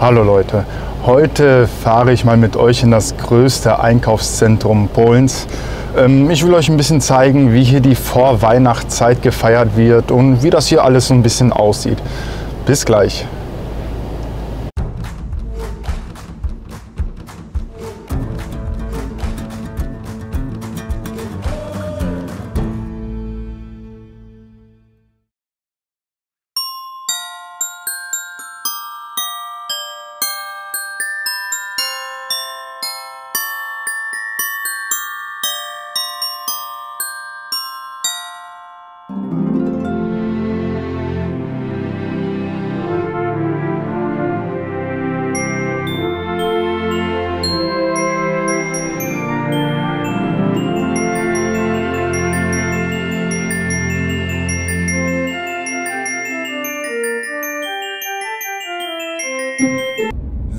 Hallo Leute, heute fahre ich mal mit euch in das größte Einkaufszentrum Polens. Ich will euch ein bisschen zeigen, wie hier die Vorweihnachtszeit gefeiert wird und wie das hier alles so ein bisschen aussieht. Bis gleich.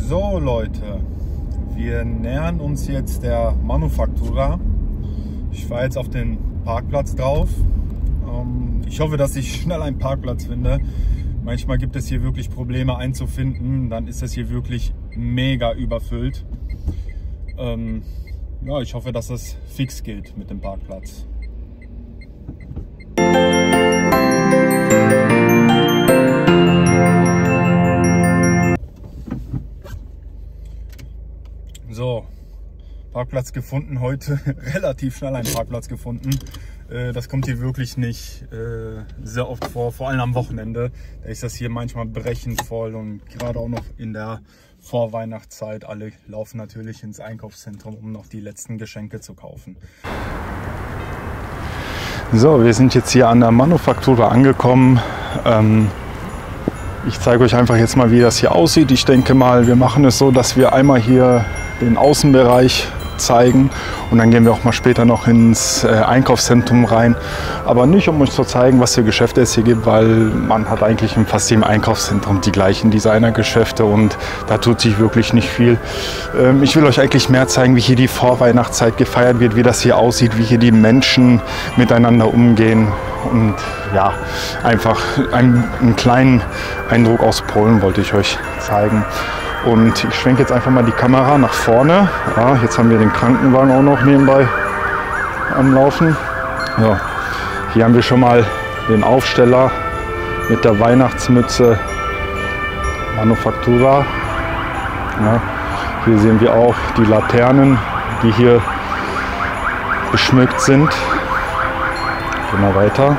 So Leute, wir nähern uns jetzt der Manufaktura. Ich fahre jetzt auf den Parkplatz drauf. Ich hoffe, dass ich schnell einen Parkplatz finde. Manchmal gibt es hier wirklich Probleme einzufinden. Dann ist es hier wirklich mega überfüllt. Ja, ich hoffe, dass es fix geht mit dem Parkplatz. So, Parkplatz gefunden heute, relativ schnell einen Parkplatz gefunden. Das kommt hier wirklich nicht sehr oft vor allem am Wochenende. Da ist das hier manchmal brechend voll und gerade auch noch in der Vorweihnachtszeit. Alle laufen natürlich ins Einkaufszentrum, um noch die letzten Geschenke zu kaufen. So, wir sind jetzt hier an der Manufaktura angekommen. Ich zeige euch einfach jetzt mal, wie das hier aussieht. Ich denke mal, wir machen es so, dass wir einmal hier den Außenbereich zeigen und dann gehen wir auch mal später noch ins Einkaufszentrum rein. Aber nicht, um euch zu zeigen, was für Geschäfte es hier gibt, weil man hat eigentlich in fast jedem Einkaufszentrum die gleichen Designergeschäfte und da tut sich wirklich nicht viel. Ich will euch eigentlich mehr zeigen, wie hier die Vorweihnachtszeit gefeiert wird, wie das hier aussieht, wie hier die Menschen miteinander umgehen. Und ja, einfach einen kleinen Eindruck aus Polen wollte ich euch zeigen. Und ich schwenke jetzt einfach mal die Kamera nach vorne. Ja, jetzt haben wir den Krankenwagen auch noch nebenbei am Laufen. So, hier haben wir schon mal den Aufsteller mit der Weihnachtsmütze Manufaktura. Ja, hier sehen wir auch die Laternen, die hier beschmückt sind. Gehen wir weiter.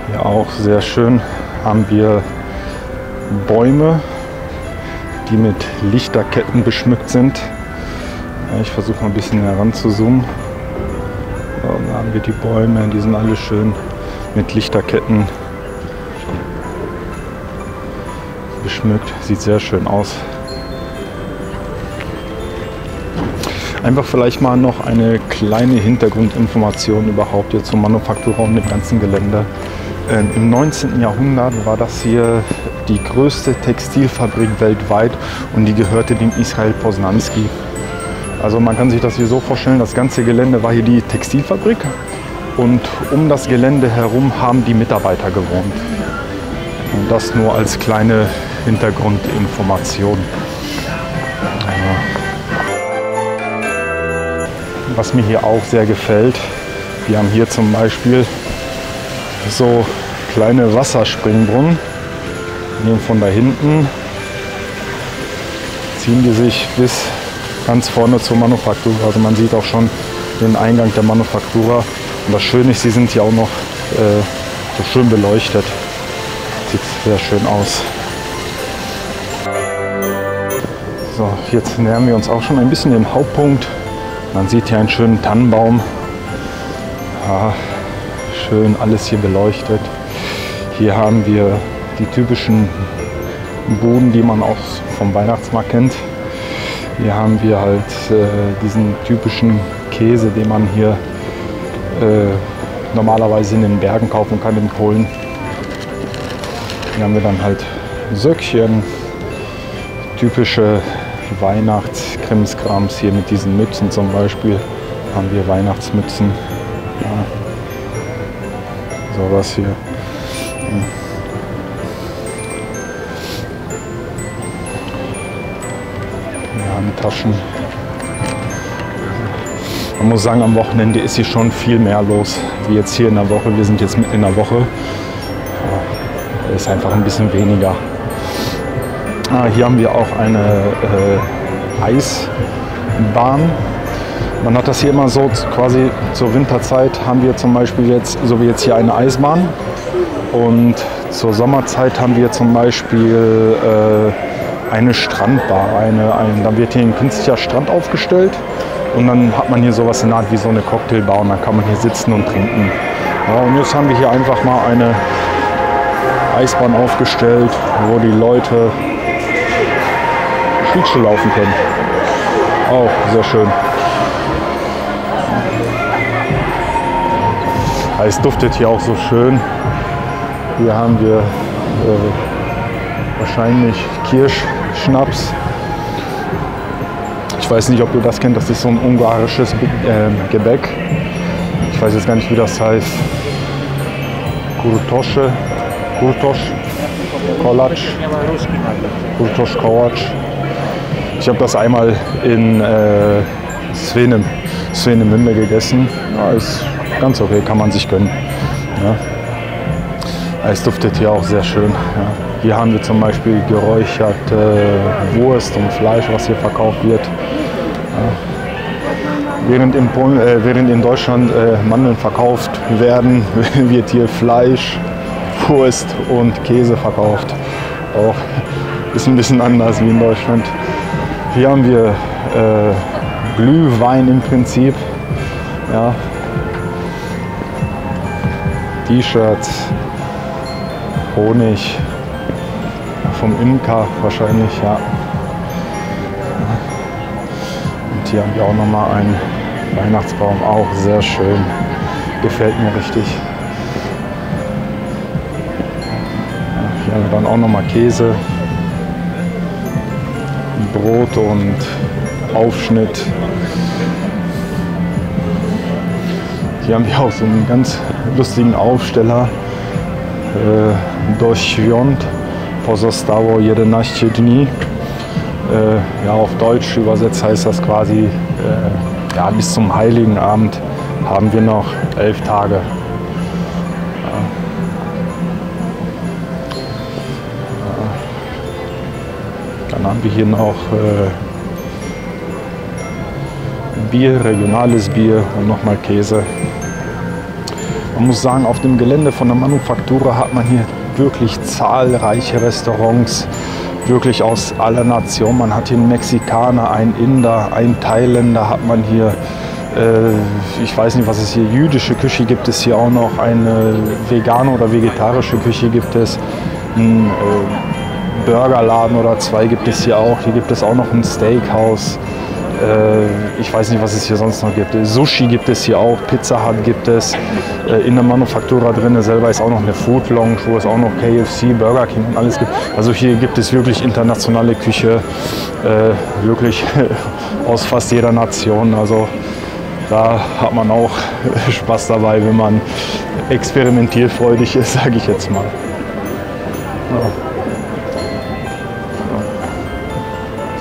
Hier auch sehr schön haben wir Bäume, die mit Lichterketten beschmückt sind. Ja, ich versuche mal ein bisschen heranzuzoomen. So, da haben wir die Bäume, die sind alle schön mit Lichterketten beschmückt. Sieht sehr schön aus. Einfach vielleicht mal noch eine kleine Hintergrundinformation überhaupt hier zur Manufaktura und dem ganzen Gelände. Im 19. Jahrhundert war das hier die größte Textilfabrik weltweit und die gehörte dem Israel Poznański. Also man kann sich das hier so vorstellen, das ganze Gelände war hier die Textilfabrik und um das Gelände herum haben die Mitarbeiter gewohnt. Und das nur als kleine Hintergrundinformation. Was mir hier auch sehr gefällt, wir haben hier zum Beispiel so kleine Wasserspringbrunnen. Nehmen von da hinten, ziehen die sich bis ganz vorne zur Manufaktura. Also man sieht auch schon den Eingang der Manufaktura. Und das Schöne ist, sie sind hier auch noch so schön beleuchtet. Sieht sehr schön aus. So, jetzt nähern wir uns auch schon ein bisschen dem Hauptpunkt. Man sieht hier einen schönen Tannenbaum. Ja, schön alles hier beleuchtet. Hier haben wir die typischen Buden, die man auch vom Weihnachtsmarkt kennt. Hier haben wir halt diesen typischen Käse, den man hier normalerweise in den Bergen kaufen kann in Polen. Hier haben wir dann halt Söckchen, typische Weihnachtskrimskrams hier mit diesen Mützen zum Beispiel. Haben wir Weihnachtsmützen. Ja. So was hier. Ja, mit Taschen. Man muss sagen, am Wochenende ist hier schon viel mehr los, wie jetzt hier in der Woche. Wir sind jetzt mitten in der Woche. Ist einfach ein bisschen weniger. Hier haben wir auch eine Eisbahn. Man hat das hier immer so, quasi zur Winterzeit haben wir zum Beispiel jetzt, so wie jetzt hier eine Eisbahn. Und zur Sommerzeit haben wir zum Beispiel eine Strandbar. Da wird hier ein künstlicher Strand aufgestellt. Und dann hat man hier sowas in der Art wie so eine Cocktailbar und dann kann man hier sitzen und trinken. Ja, und jetzt haben wir hier einfach mal eine Eisbahn aufgestellt, wo die Leute Schlittschuh laufen können. Auch sehr schön. Es duftet hier auch so schön. Hier haben wir wahrscheinlich Kirschschnaps. Ich weiß nicht, ob du das kennst, das ist so ein ungarisches Gebäck. Ich weiß jetzt gar nicht, wie das heißt. Kurtosch, Kolac. Kurtosch, Kolac. Ich habe das einmal in Swinemünde gegessen. Ja, ist ganz okay, kann man sich gönnen. Ja. Es duftet hier auch sehr schön. Ja. Hier haben wir zum Beispiel geräucherte Wurst und Fleisch, was hier verkauft wird. Ja. Während in Deutschland Mandeln verkauft werden, wird hier Fleisch, Wurst und Käse verkauft. Auch ist ein bisschen anders wie in Deutschland. Hier haben wir Glühwein im Prinzip. Ja. T-Shirts, Honig vom Imker wahrscheinlich, ja. Und hier haben wir auch nochmal einen Weihnachtsbaum, auch sehr schön. Gefällt mir richtig. Ja, hier haben wir dann auch nochmal Käse, Brot und Aufschnitt. Hier haben wir auch so einen ganz lustigen Aufsteller. Do świąt pozostało 11 dni. Ja, auf Deutsch übersetzt heißt das quasi, ja, bis zum Heiligen Abend haben wir noch 11 Tage. Ja. Dann haben wir hier noch Bier, regionales Bier und nochmal Käse. Man muss sagen, auf dem Gelände von der Manufaktura hat man hier wirklich zahlreiche Restaurants, wirklich aus aller Nation. Man hat hier einen Mexikaner, einen Inder, einen Thailänder hat man hier. Ich weiß nicht, was es hier, jüdische Küche gibt es hier auch noch, eine vegane oder vegetarische Küche gibt es, einen Burgerladen oder zwei gibt es hier auch. Hier gibt es auch noch ein Steakhouse. Ich weiß nicht, was es hier sonst noch gibt. Sushi gibt es hier auch, Pizza Hut gibt es. In der Manufaktura drin selber ist auch noch eine Food Lounge, wo es auch noch KFC, Burger King und alles gibt. Also hier gibt es wirklich internationale Küche, wirklich aus fast jeder Nation. Also da hat man auch Spaß dabei, wenn man experimentierfreudig ist, sage ich jetzt mal. Ja.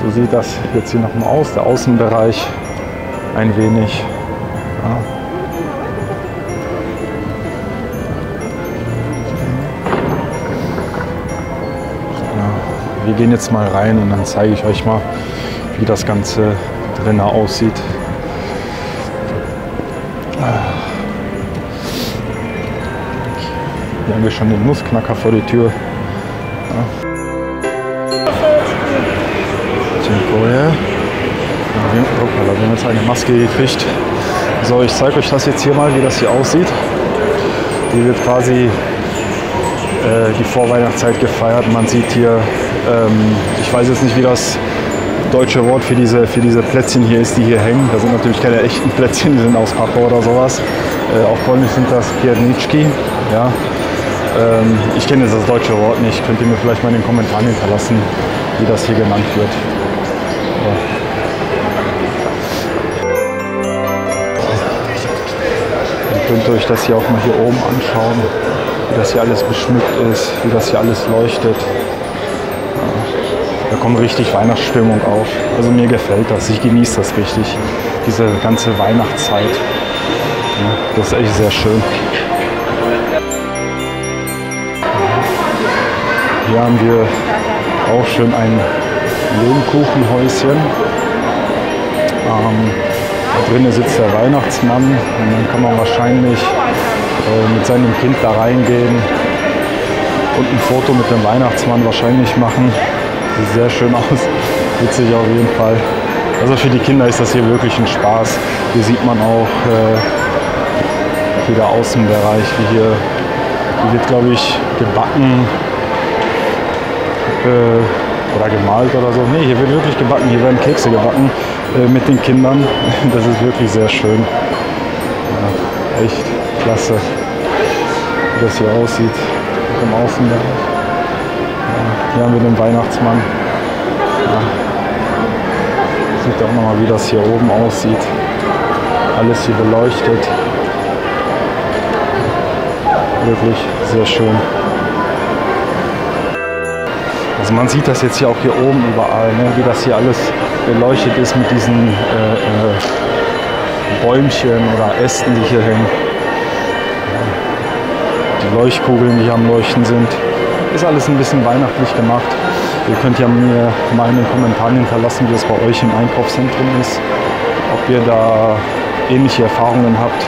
So sieht das jetzt hier nochmal aus, der Außenbereich ein wenig. Ja. Ja, wir gehen jetzt mal rein und dann zeige ich euch mal, wie das Ganze drinnen aussieht. Hier haben wir schon den Nussknacker vor die Tür. Ja. Wir haben jetzt eine Maske gekriegt. So, ich zeige euch das jetzt hier mal, wie das hier aussieht. Hier wird quasi die Vorweihnachtszeit gefeiert. Man sieht hier, ich weiß jetzt nicht, wie das deutsche Wort für diese Plätzchen hier ist, die hier hängen. Das sind natürlich keine echten Plätzchen, die sind aus Pappe oder sowas. Auf Polnisch sind das Pierniczki. Ja. Ich kenne das deutsche Wort nicht. Könnt ihr mir vielleicht mal in den Kommentaren hinterlassen, wie das hier genannt wird. Die könnt ihr euch das hier auch mal hier oben anschauen, wie das hier alles beschmückt ist, wie das hier alles leuchtet. Da kommt richtig Weihnachtsstimmung auf. Also mir gefällt das, ich genieße das richtig, diese ganze Weihnachtszeit. Ja, das ist echt sehr schön. Hier haben wir auch schön ein Lehmkuchenhäuschen. Da drinnen sitzt der Weihnachtsmann und dann kann man wahrscheinlich mit seinem Kind da reingehen und ein Foto mit dem Weihnachtsmann wahrscheinlich machen. Sieht sehr schön aus, witzig auf jeden Fall. Also für die Kinder ist das hier wirklich ein Spaß. Hier sieht man auch hier der Außenbereich, wie hier wird, glaube ich, gebacken oder gemalt oder so. Nee, hier wird wirklich gebacken, hier werden Kekse gebacken mit den Kindern. Das ist wirklich sehr schön. Ja, echt klasse, wie das hier aussieht im Außenbereich. Ja, hier haben wir den Weihnachtsmann. Ja. Sieht auch nochmal, wie das hier oben aussieht. Alles hier beleuchtet. Wirklich sehr schön. Also man sieht das jetzt hier auch hier oben überall, ne, wie das hier alles beleuchtet ist mit diesen Bäumchen oder Ästen, die hier hängen. Die Leuchtkugeln, die hier am Leuchten sind. Ist alles ein bisschen weihnachtlich gemacht. Ihr könnt ja mir mal in den Kommentaren hinterlassen, wie es bei euch im Einkaufszentrum ist. Ob ihr da ähnliche Erfahrungen habt.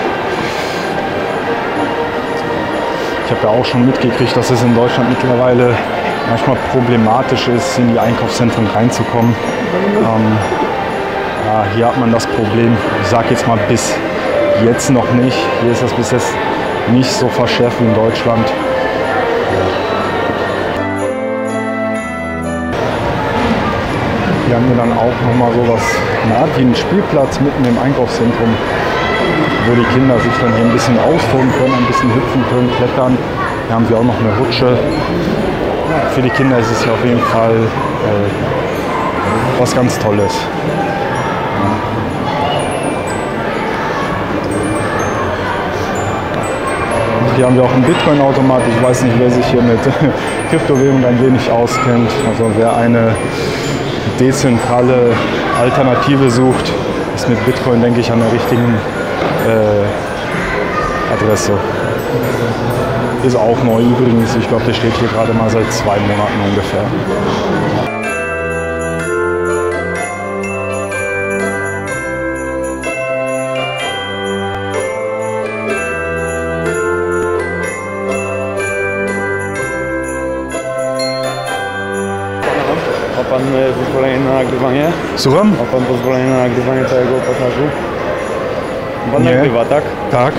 Ich habe ja auch schon mitgekriegt, dass es in Deutschland mittlerweile manchmal problematisch ist, in die Einkaufszentren reinzukommen. Ja, hier hat man das Problem, ich sage jetzt mal bis jetzt noch nicht. Hier ist das bis jetzt nicht so verschärft wie in Deutschland. Hier haben wir dann auch nochmal so was, eine Art wie einen Spielplatz mitten im Einkaufszentrum, wo die Kinder sich dann hier ein bisschen austoben können, ein bisschen hüpfen können, klettern. Hier haben wir auch noch eine Rutsche. Für die Kinder ist es ja auf jeden Fall was ganz Tolles. Hier haben wir auch einen Bitcoin-Automat. Ich weiß nicht, wer sich hier mit Kryptowährung ein wenig auskennt. Also wer eine dezentrale Alternative sucht, ist mit Bitcoin, denke ich, an der richtigen Adresse. Ist auch neu übrigens. Ich glaube, der steht hier gerade mal seit 2 Monaten ungefähr. Ma pan pozwolenie na nagrywanie? Słucham? Ma pan pozwolenie na nagrywanie całego pasażu? Pan Nie. nagrywa, tak? Tak.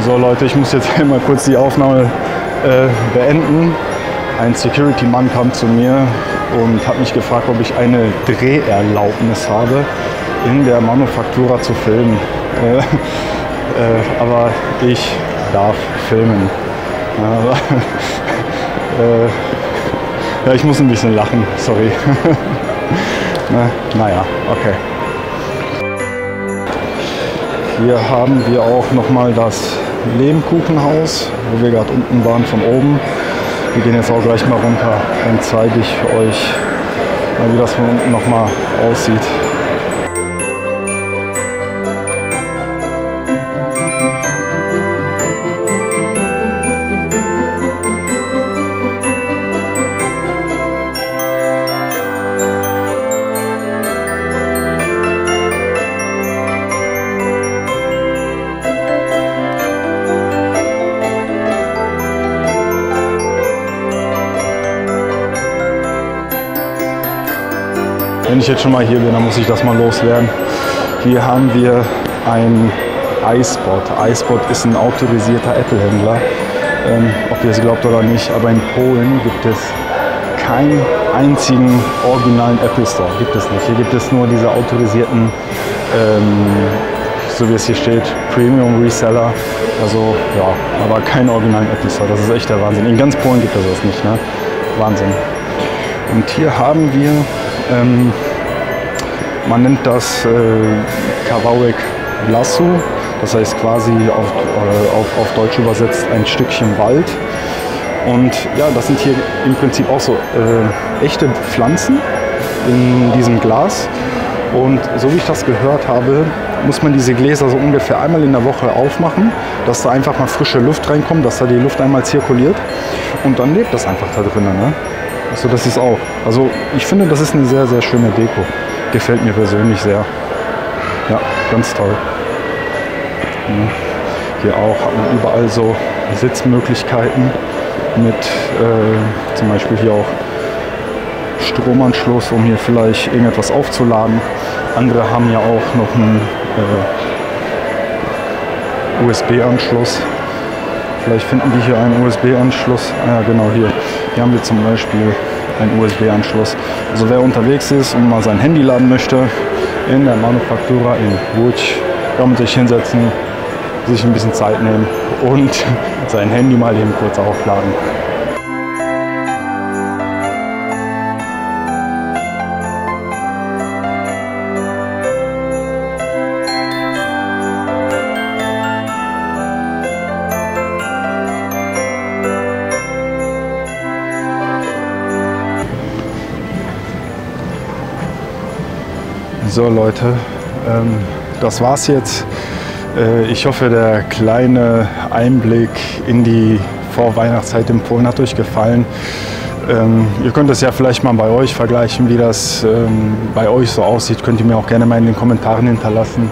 So Leute, ich muss jetzt mal kurz die Aufnahme beenden. Ein Security-Mann kam zu mir und hat mich gefragt, ob ich eine Dreherlaubnis habe, in der Manufaktura zu filmen. Aber ich darf filmen. Ja, ich muss ein bisschen lachen, sorry. Naja, okay. Hier haben wir auch nochmal das Lehmkuchenhaus, wo wir gerade unten waren von oben. Wir gehen jetzt auch gleich mal runter, dann zeige ich euch mal, wie das von unten nochmal aussieht. Wenn ich jetzt schon mal hier bin, dann muss ich das mal loswerden. Hier haben wir ein iSpot. iSpot ist ein autorisierter Apple-Händler. Ob ihr es glaubt oder nicht, aber in Polen gibt es keinen einzigen originalen Apple Store. Gibt es nicht. Hier gibt es nur diese autorisierten, so wie es hier steht, Premium Reseller. Also ja, aber keinen originalen Apple Store. Das ist echt der Wahnsinn. In ganz Polen gibt es das nicht. Ne? Wahnsinn. Und hier haben wir, man nennt das Kawałek lasu, das heißt quasi auf Deutsch übersetzt ein Stückchen Wald. Und ja, das sind hier im Prinzip auch so echte Pflanzen in diesem Glas. Und so wie ich das gehört habe, muss man diese Gläser so ungefähr einmal in der Woche aufmachen, dass da einfach mal frische Luft reinkommt, dass da die Luft einmal zirkuliert und dann lebt das einfach da drinnen. Ne? Also das ist auch. Also ich finde, das ist eine sehr, sehr schöne Deko. Gefällt mir persönlich sehr. Ja, ganz toll. Ja. Hier auch hat man überall so Sitzmöglichkeiten mit zum Beispiel hier auch Stromanschluss, um hier vielleicht irgendetwas aufzuladen. Andere haben ja auch noch einen USB-Anschluss. Vielleicht finden die hier einen USB-Anschluss. Ah ja, genau hier. Hier haben wir zum Beispiel einen USB-Anschluss. Also wer unterwegs ist und mal sein Handy laden möchte, in der Manufaktura in Łódź, kann man sich hinsetzen, sich ein bisschen Zeit nehmen und sein Handy mal eben kurz aufladen. So Leute, das war's jetzt. Ich hoffe, der kleine Einblick in die Vorweihnachtszeit in Polen hat euch gefallen. Ihr könnt es ja vielleicht mal bei euch vergleichen, wie das bei euch so aussieht. Könnt ihr mir auch gerne mal in den Kommentaren hinterlassen.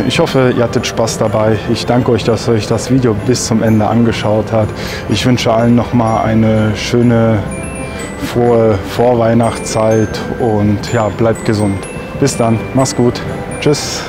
Ich hoffe, ihr hattet Spaß dabei. Ich danke euch, dass euch das Video bis zum Ende angeschaut habt. Ich wünsche allen nochmal eine schöne, frohe Vorweihnachtszeit und ja, bleibt gesund. Bis dann, mach's gut. Tschüss.